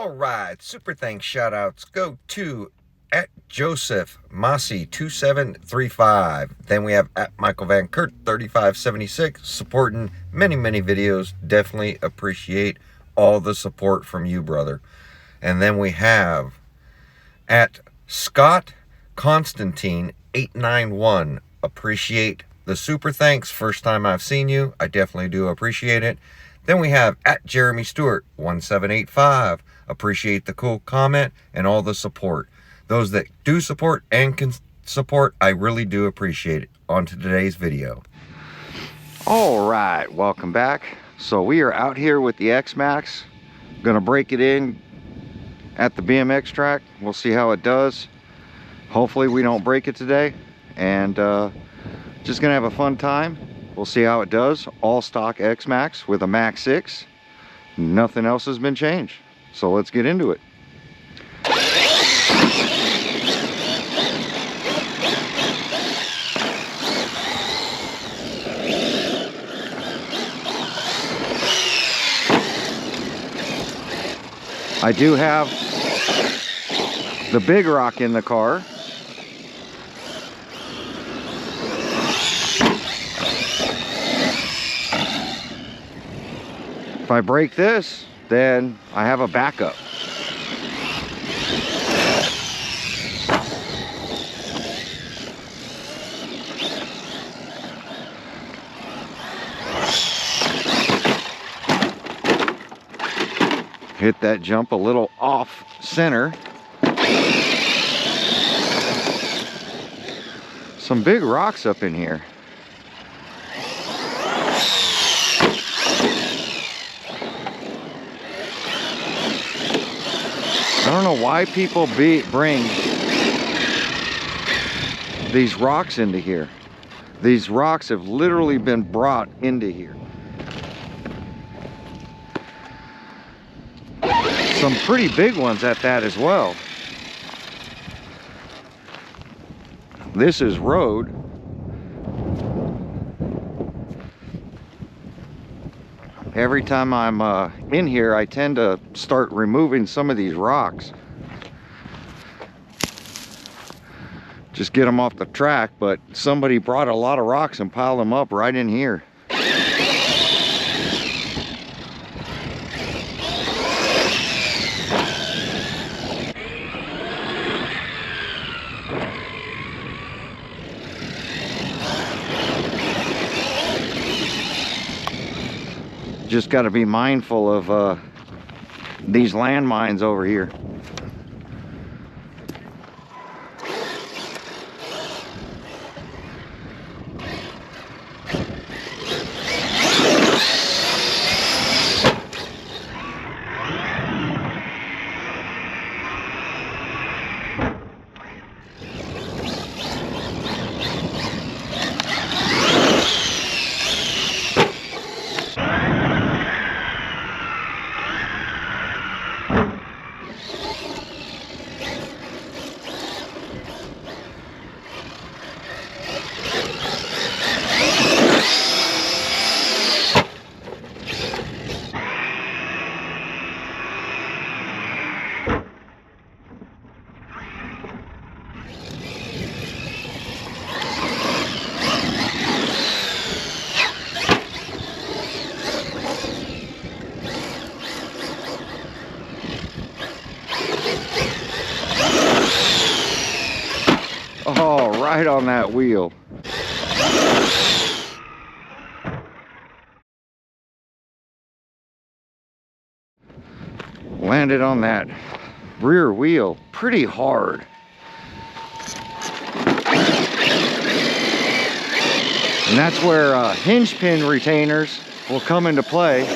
All right, super thanks shout outs go to at Joseph Mossy 2735. Then we have at Michael Van Kurt 3576 supporting many videos. Definitely appreciate all the support from you, brother. And then we have at Scott Constantine 891. Appreciate the super thanks. First time I've seen you. I definitely do appreciate it. Then we have at Jeremy Stewart 1785. Appreciate the cool comment and all the support. Those that do support and can support, I really do appreciate it. On to today's video. All right, welcome back. So we are out here with the Xmaxx. Gonna break it in at the BMX track. We'll see how it does. Hopefully we don't break it today, and just gonna have a fun time. We'll see how it does. All stock Xmaxx with a Max 6. Nothing else has been changed. So let's get into it. I do have the big rock in the car. If I break this, then I have a backup. Hit that jump a little off center. Some big rocks up in here. I don't know why people bring these rocks into here. These rocks have literally been brought into here. Some pretty big ones at that as well. This is road. Every time I'm in here, I tend to start removing some of these rocks. Just get them off the track, but somebody brought a lot of rocks and piled them up right in here. Just got to be mindful of these landmines over here. Oh, right on that wheel. Landed on that rear wheel pretty hard. And that's where hinge pin retainers will come into play.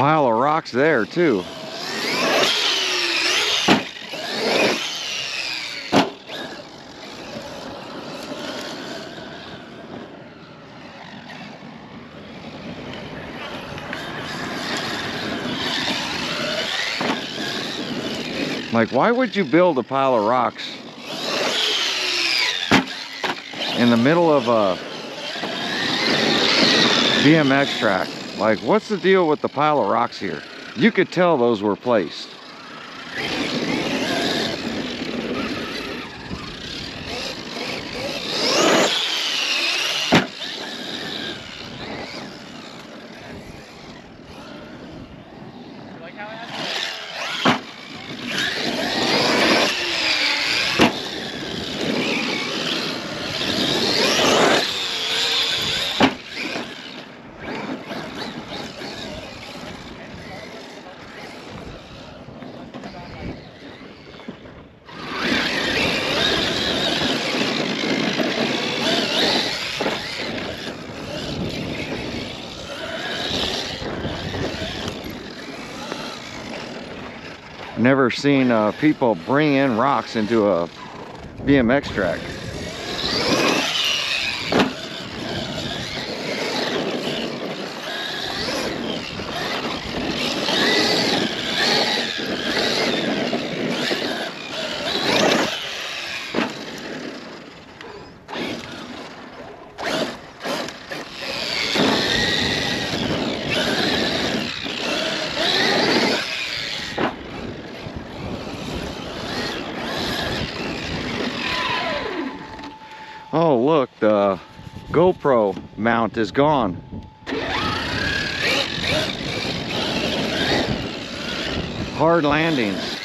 pile of rocks there too. Like, why would you build a pile of rocks in the middle of a BMX track? Like, what's the deal with the pile of rocks here? You could tell those were placed. Never seen people bring in rocks into a BMX track. Oh, look, the GoPro mount is gone. Hard landings.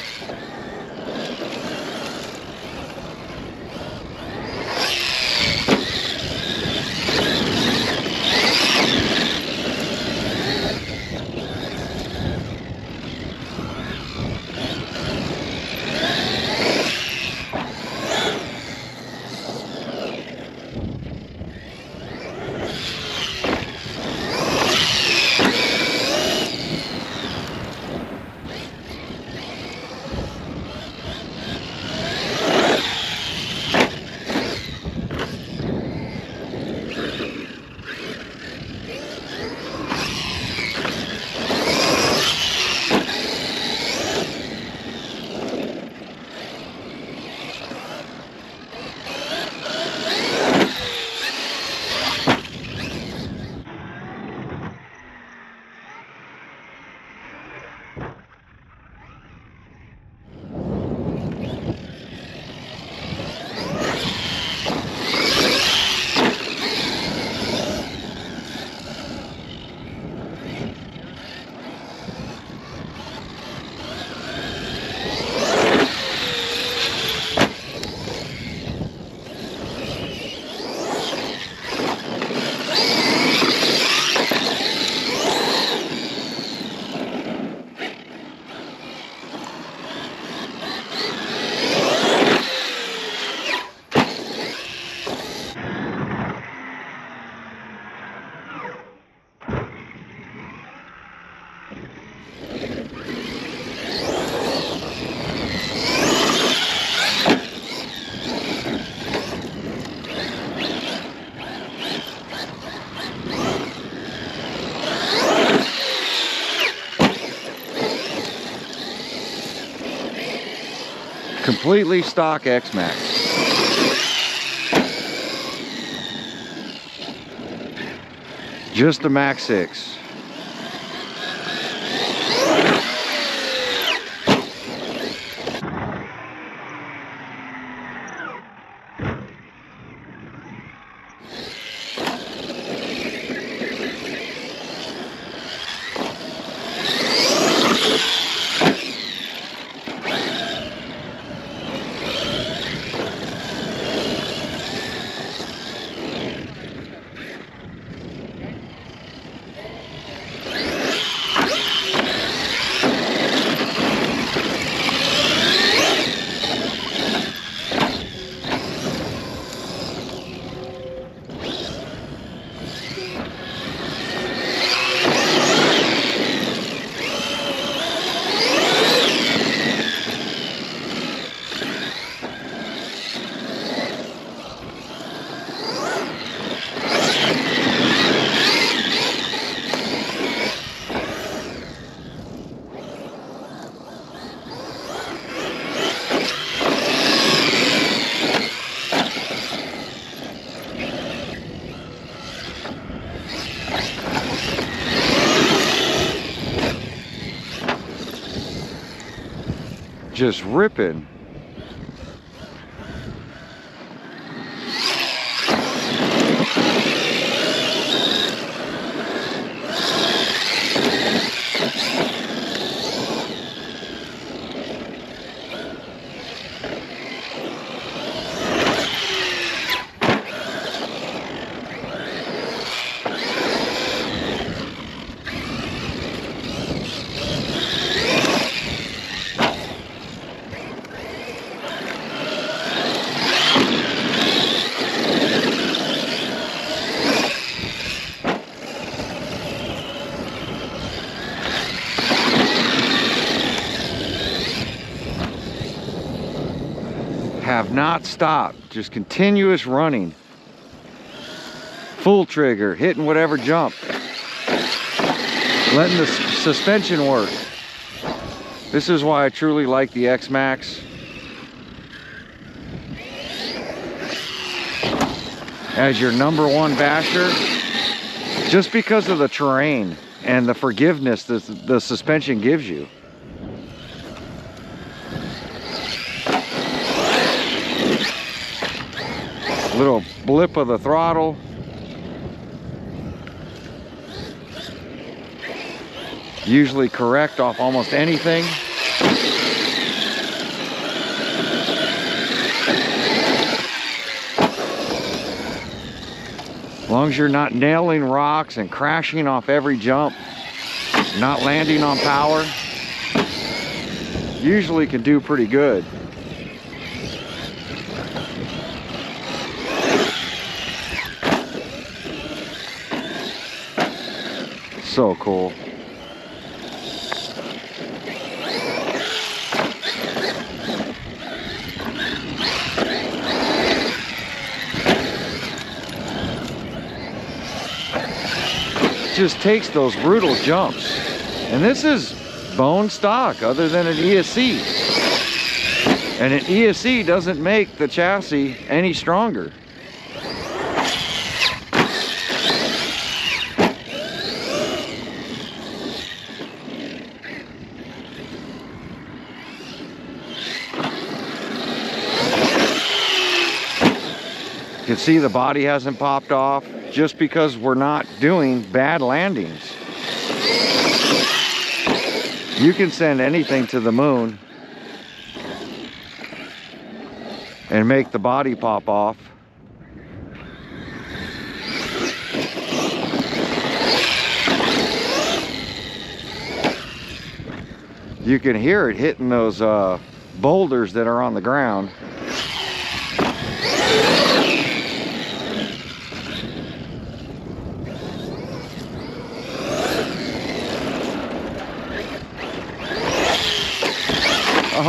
Completely stock Xmaxx. Just a Max 6. just ripping. Have not stopped, just continuous running. Full trigger, hitting whatever jump. Letting the suspension work. This is why I truly like the Xmaxx. As your #1 basher, just because of the terrain and the forgiveness that the suspension gives you. Little blip of the throttle. Usually correct off almost anything. As long as you're not nailing rocks and crashing off every jump, not landing on power, usually can do pretty good. So cool. Just takes those brutal jumps, and this is bone stock other than an ESC, and an ESC doesn't make the chassis any stronger. You can see the body hasn't popped off just because we're not doing bad landings. You can send anything to the moon and make the body pop off. You can hear it hitting those boulders that are on the ground.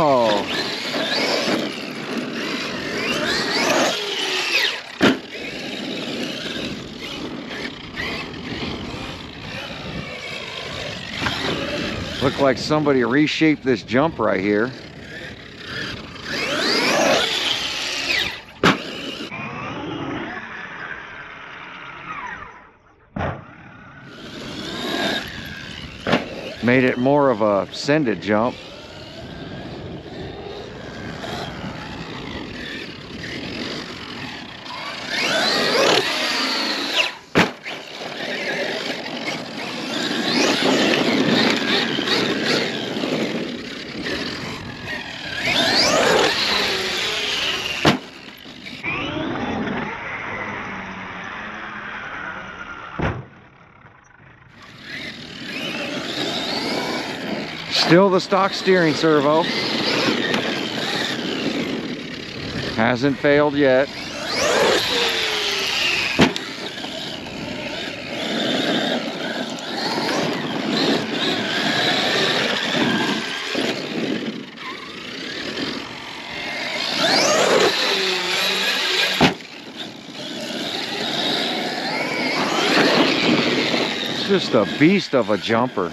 Oh. Looked like somebody reshaped this jump right here. Made it more of a sended jump. Still the stock steering servo. Hasn't failed yet. It's just a beast of a jumper.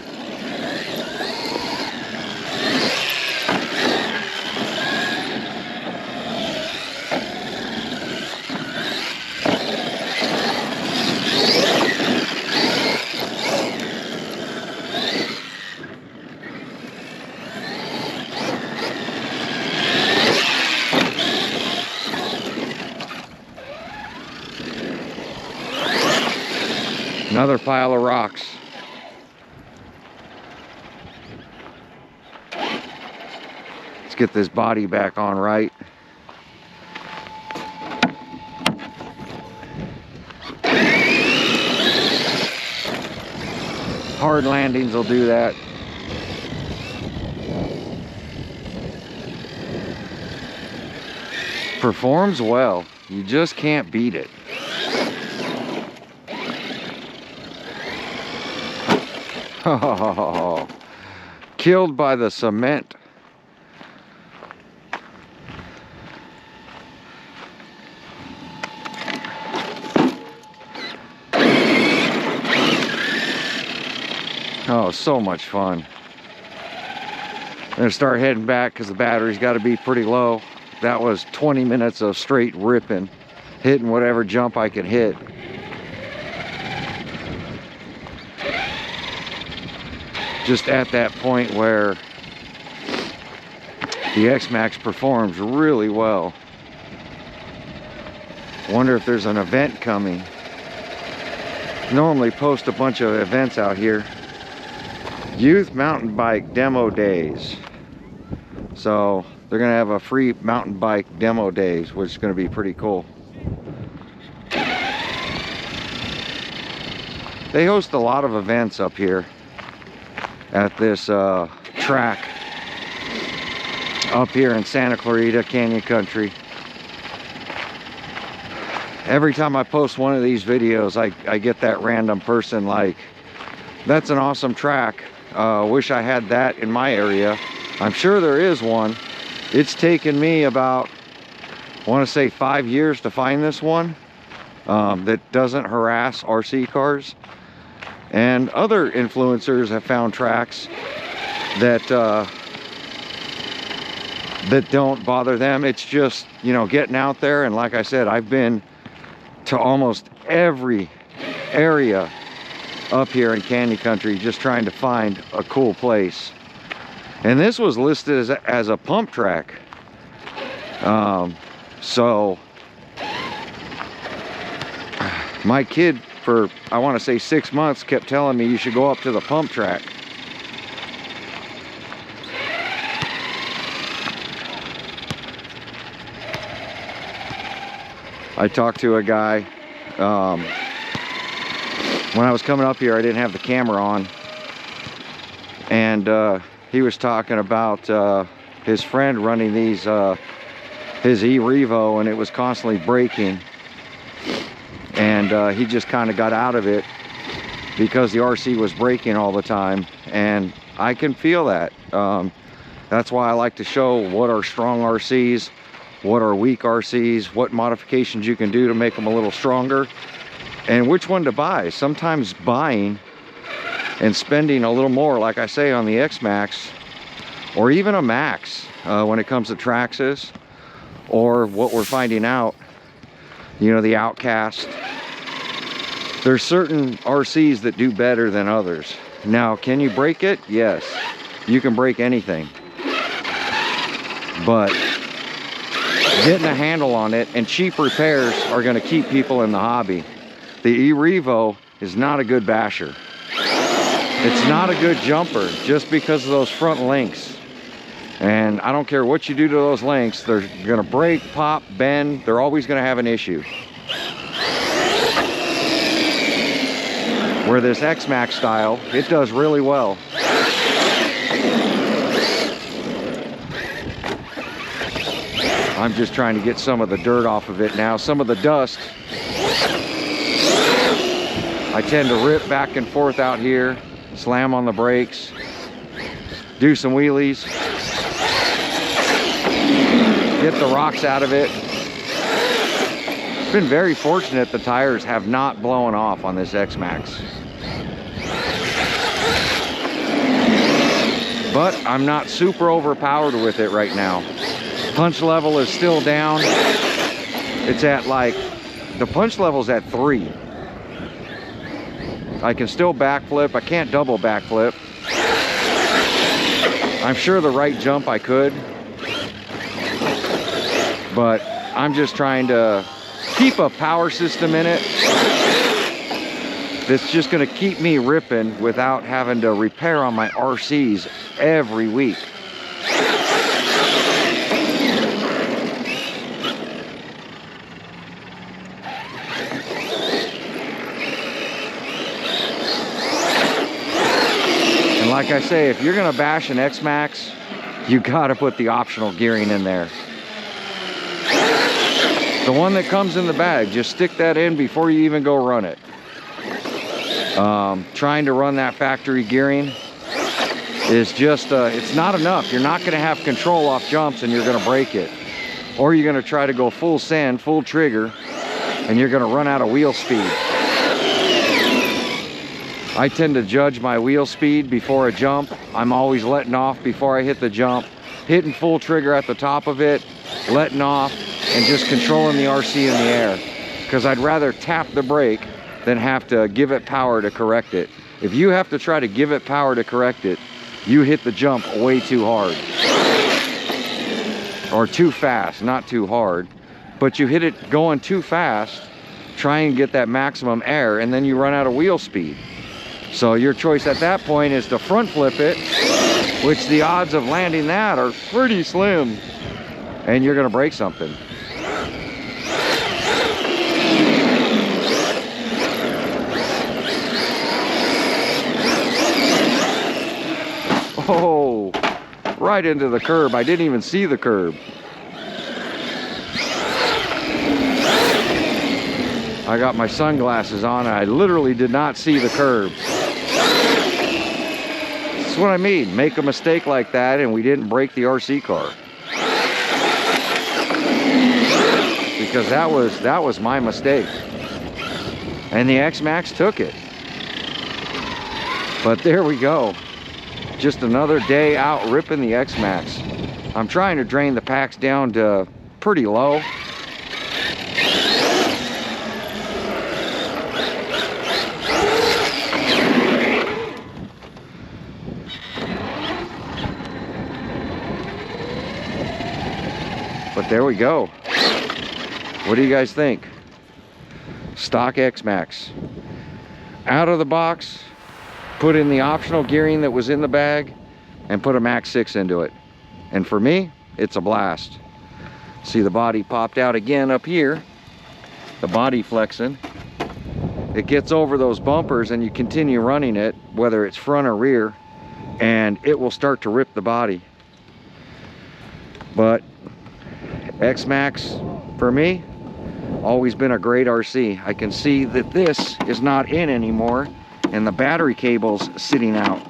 Another pile of rocks. Let's get this body back on right. Hard landings will do that. Performs well. You just can't beat it. Oh, killed by the cement. Oh, so much fun. I'm gonna start heading back because the battery's got to be pretty low. That was 20 minutes of straight ripping, hitting whatever jump I could hit. Just at that point where the Xmaxx performs really well. Wonder if there's an event coming. Normally post a bunch of events out here. Youth mountain bike demo days. So they're gonna have a free mountain bike demo days, which is gonna be pretty cool. They host a lot of events up here at this track up here in Santa Clarita Canyon Country. Every time I post one of these videos, I get that random person like, that's an awesome track. Wish I had that in my area. I'm sure there is one. It's taken me about, I want to say 5 years to find this one that doesn't harass RC cars. And other influencers have found tracks that that don't bother them. It's just, you know, getting out there. And like I said, I've been to almost every area up here in Canyon Country just trying to find a cool place. And this was listed as a pump track. So my kid, for I want to say 6 months, kept telling me you should go up to the pump track. I talked to a guy when I was coming up here. I didn't have the camera on, and he was talking about his friend running these his e-Revo, and it was constantly breaking. And he just kind of got out of it because the RC was breaking all the time. And I can feel that. That's why I like to show what are strong RCs, what are weak RCs, what modifications you can do to make them a little stronger, and which one to buy. Sometimes buying and spending a little more, like I say, on the Xmaxx, or even a Max when it comes to Traxxas, or what we're finding out, you know, the Outcast. There's certain RCs that do better than others. Now, can you break it? Yes, you can break anything. But getting a handle on it and cheap repairs are going to keep people in the hobby. The e-Revo is not a good basher. It's not a good jumper just because of those front links. And I don't care what you do to those links, they're going to break, pop, bend. They're always going to have an issue. Where this Xmaxx style, it does really well. I'm just trying to get some of the dirt off of it now. Some of the dust. I tend to rip back and forth out here, slam on the brakes, do some wheelies, get the rocks out of it. Been very fortunate the tires have not blown off on this Xmaxx. But I'm not super overpowered with it right now. Punch level is still down. It's at like, the punch level's at 3. I can still backflip. I can't double backflip. I'm sure the right jump I could. But I'm just trying to keep a power system in it that's just gonna keep me ripping without having to repair on my RCs every week. And like I say, if you're gonna bash an Xmaxx, you gotta put the optional gearing in there. The one that comes in the bag, just stick that in before you even go run it. Trying to run that factory gearing is just, it's not enough. You're not gonna have control off jumps and you're gonna break it. Or you're gonna try to go full send, full trigger, and you're gonna run out of wheel speed. I tend to judge my wheel speed before a jump. I'm always letting off before I hit the jump, hitting full trigger at the top of it, letting off, and just controlling the RC in the air. Because I'd rather tap the brake than have to give it power to correct it. If you have to try to give it power to correct it, you hit the jump way too hard. Or too fast, not too hard. But you hit it going too fast, try and get that maximum air, and then you run out of wheel speed. So your choice at that point is to front flip it, which the odds of landing that are pretty slim. And you're gonna break something. Oh, right into the curb. I didn't even see the curb. I got my sunglasses on and I literally did not see the curb. That's what I mean. Make a mistake like that and we didn't break the RC car. Because that was my mistake. And the Xmaxx took it. But there we go. Just another day out ripping the Xmaxx. I'm trying to drain the packs down to pretty low. But there we go. What do you guys think? Stock Xmaxx. Out of the box, put in the optional gearing that was in the bag, and put a Max 6 into it. And for me, it's a blast. See the body popped out again up here. The body flexing. It gets over those bumpers and you continue running it, whether it's front or rear, and it will start to rip the body. But Xmaxx, for me, always been a great RC. I can see that this is not in anymore and the battery cable's sitting out.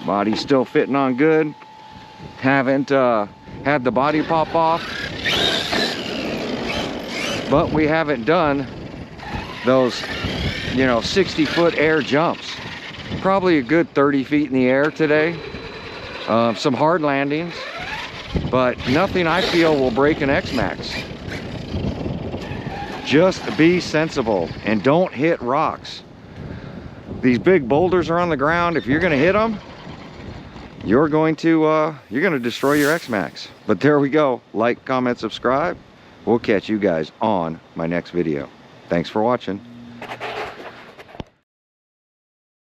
Body's still fitting on good. Haven't had the body pop off, but we haven't done those 60-foot air jumps. Probably a good 30 feet in the air today. Some hard landings, but nothing I feel will break an Xmaxx. Just be sensible and don't hit rocks. These big boulders are on the ground. If you're gonna hit them, you're gonna destroy your Xmaxx. But there we go. Like, comment, subscribe. We'll catch you guys on my next video. Thanks for watching.